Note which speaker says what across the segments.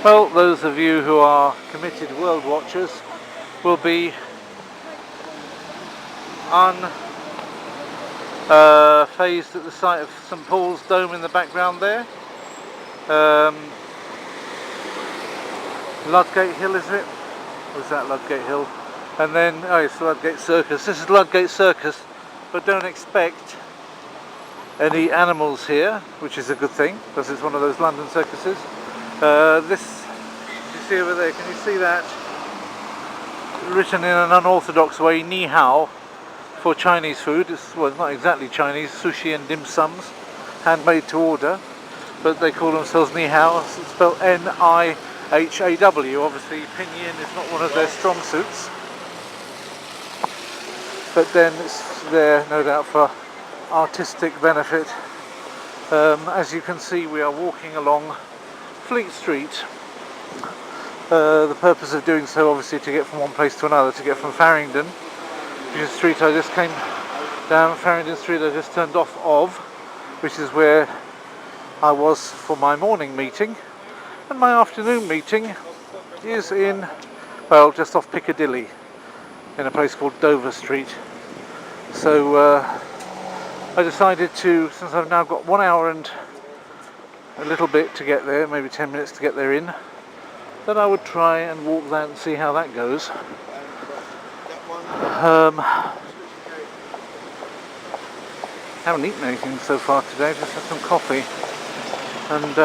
Speaker 1: Well, those of you who are committed world watchers will be unfazed at the sight of St Paul's Dome in the background there. Ludgate Hill, is it? Or is that Ludgate Hill? And then, oh, it's Ludgate Circus. This is Ludgate Circus, but don't expect any animals here, which is a good thing, because it's one of those London circuses. This, you see over there, can you see that? Written in an unorthodox way, ni hao, for Chinese food. It's, well, it's not exactly Chinese, sushi and dim sums, handmade to order, but they call themselves ni hao. It's spelled N-I-H-A-W. Obviously pinyin is not one of their strong suits, but then it's there no doubt for artistic benefit. As you can see, we are walking along Fleet Street. The purpose of doing so, obviously, to get from one place to another, to get from Farringdon, which is the street I just came down, Farringdon Street I just turned off of, which is where I was for my morning meeting, and my afternoon meeting is in, well, just off Piccadilly, in a place called Dover Street. So I decided to, since I've now got 1 hour and a little bit to get there, maybe 10 minutes to get there in, that I would try and walk that and see how that goes. Haven't eaten anything so far today, just had some coffee. And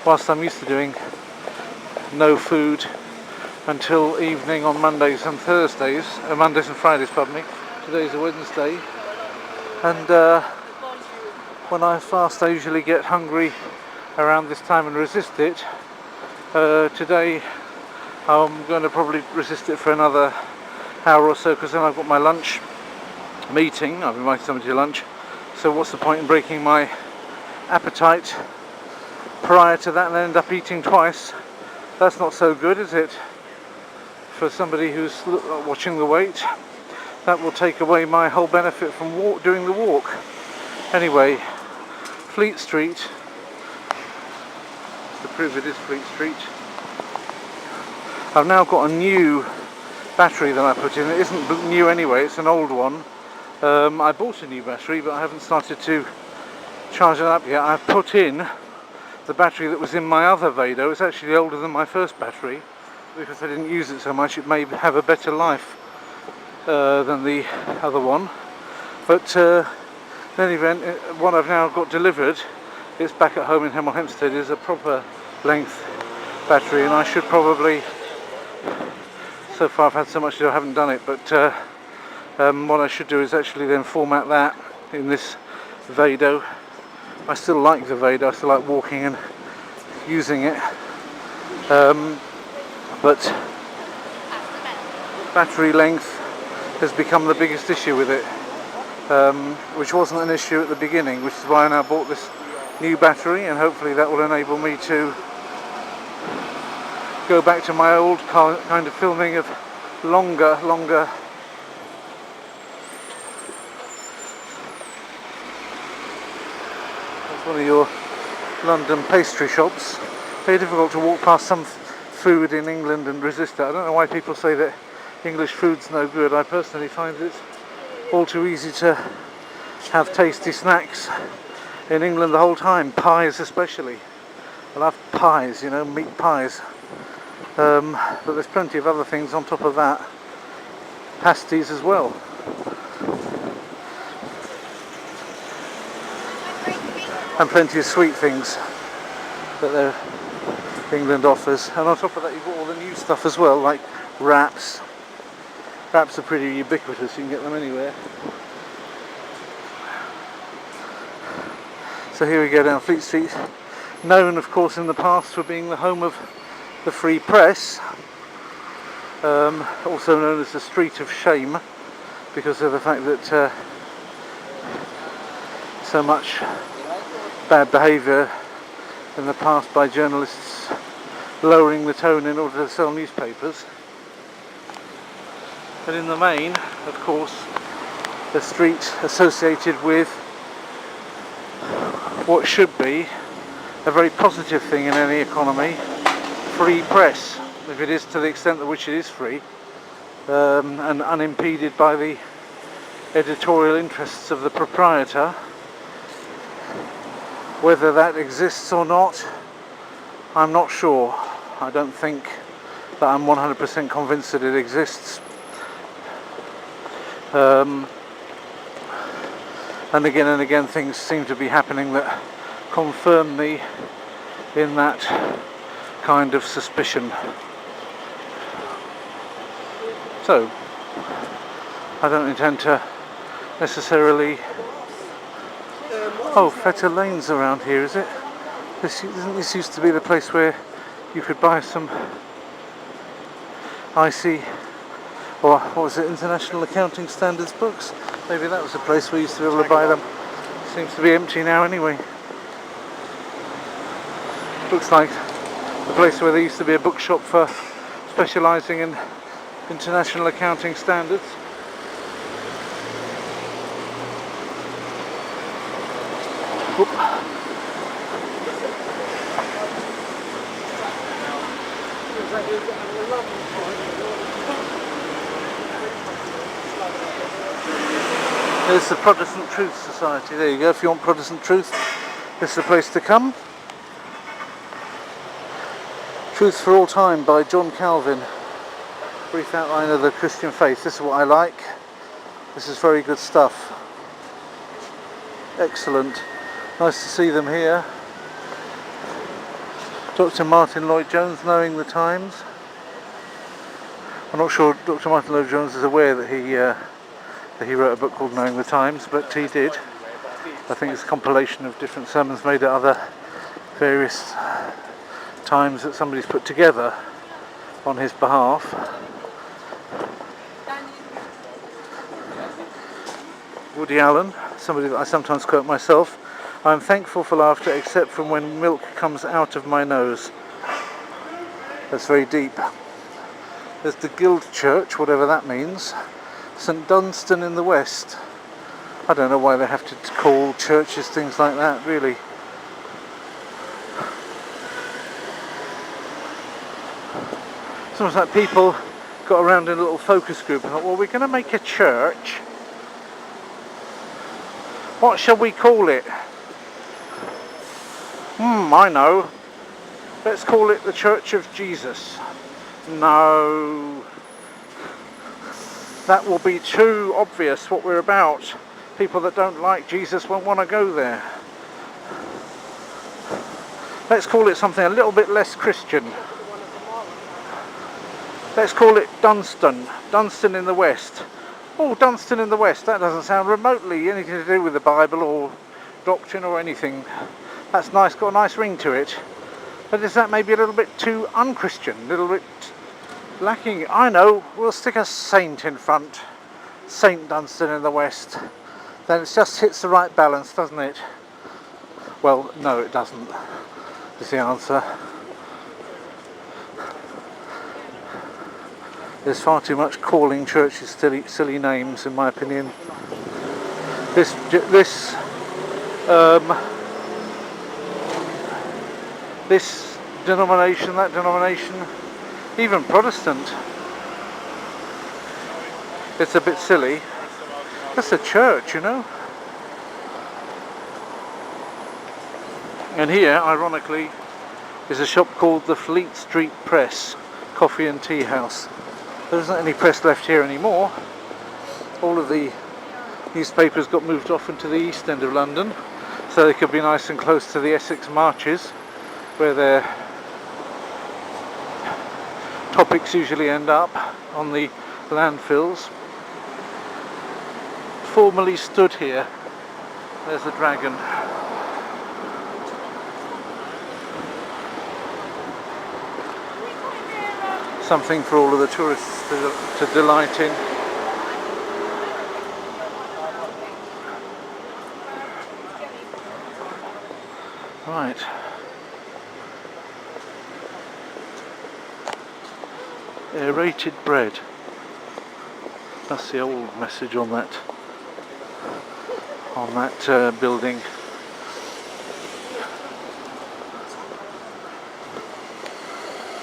Speaker 1: whilst I'm used to doing no food until evening on Mondays and Thursdays, Mondays and Fridays, pardon me, today's a Wednesday. And when I fast, I usually get hungry around this time and resist it. Today I'm going to probably resist it for another hour or so, because then I've got my lunch meeting. I've invited somebody to lunch, so what's the point in breaking my appetite prior to that and then end up eating twice? That's not so good, is it? For somebody who's watching the weight, that will take away my whole benefit from doing the walk. Anyway, Fleet Street, to prove it is Fleet Street. I've now got a new battery that I put in. It isn't new anyway, it's an old one. I bought a new battery, but I haven't started to charge it up yet. I've put in the battery that was in my other Vado. It's actually older than my first battery, because I didn't use it so much. It may have a better life than the other one, but in any event, what I've now got delivered, it's back at home in Hemel Hempstead, is a proper length battery, and I should probably, so far I've had so much to do I haven't done it, but what I should do is actually then format that in this Vado. I still like the Vado, I still like walking and using it, but battery length has become the biggest issue with it, which wasn't an issue at the beginning, which is why I now bought this new battery, and hopefully that will enable me to go back to my old kind of filming of longer. That's one of your London pastry shops. Very difficult to walk past some food in England and resist it. I don't know why people say that English food's no good. I personally find it all too easy to have tasty snacks in England the whole time, pies especially. I love pies, you know, meat pies. But there's plenty of other things on top of that. Pasties as well. And plenty of sweet things that England offers. And on top of that, you've got all the new stuff as well, like wraps. Wraps are pretty ubiquitous, you can get them anywhere. So here we go down Fleet Street, known of course in the past for being the home of the Free Press, also known as the Street of Shame, because of the fact that so much bad behaviour in the past by journalists lowering the tone in order to sell newspapers. But in the main, of course, the street associated with what should be a very positive thing in any economy, free press, if it is to the extent to which it is free, and unimpeded by the editorial interests of the proprietor. Whether that exists or not, I'm not sure. I don't think that I'm 100% convinced that it exists. And again things seem to be happening that confirm me in that kind of suspicion. So, I don't intend to necessarily... Oh, Fetter Lane's around here, is it? This used to be the place where you could buy some icy, or what was it, International Accounting Standards books? Maybe that was the place where you used to be able to buy them. Seems to be empty now anyway. Looks like the place where there used to be a bookshop for specialising in international accounting standards. Oop. There's the Protestant Truth Society. There you go. If you want Protestant truth, this is the place to come. Truth for All Time by John Calvin. Brief outline of the Christian faith. This is what I like. This is very good stuff. Excellent. Nice to see them here. Dr. Martin Lloyd-Jones, Knowing the Times. I'm not sure Dr. Martin Lloyd-Jones is aware that he wrote a book called Knowing the Times, but he did. I think it's a compilation of different sermons made at other various times that somebody's put together on his behalf. Woody Allen, somebody that I sometimes quote myself. I am thankful for laughter except from when milk comes out of my nose. That's very deep. There's the Guild Church, whatever that means. St Dunstan in the West. I don't know why they have to call churches things like that, really. It's almost like people got around in a little focus group and thought, well, we're going to make a church. What shall we call it? I know. Let's call it the Church of Jesus. No. That will be too obvious what we're about. People that don't like Jesus won't want to go there. Let's call it something a little bit less Christian. Let's call it Dunstan. Dunstan in the West. Oh, Dunstan in the West. That doesn't sound remotely anything to do with the Bible or doctrine or anything. That's nice, got a nice ring to it. But is that maybe a little bit too unchristian? A little bit lacking? I know, we'll stick a saint in front. Saint Dunstan in the West. Then it just hits the right balance, doesn't it? Well, no, it doesn't, is the answer. There's far too much calling churches silly names, in my opinion. This denomination, that denomination, even Protestant. It's a bit silly. That's a church, you know. And here, ironically, is a shop called the Fleet Street Press, Coffee and Tea House. There isn't any press left here anymore. All of the newspapers got moved off into the east end of London, so they could be nice and close to the Essex marches, where their topics usually end up, on the landfills. Formerly stood here. There's the dragon. Something for all of the tourists to delight in. Right. Aerated bread. That's the old message on that building.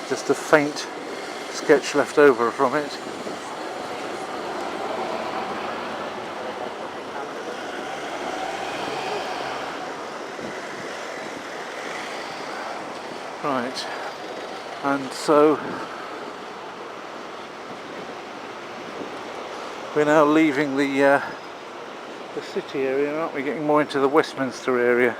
Speaker 1: just a faint sketch left over from it. Right, and so we're now leaving the city area, aren't we? Getting more into the Westminster area.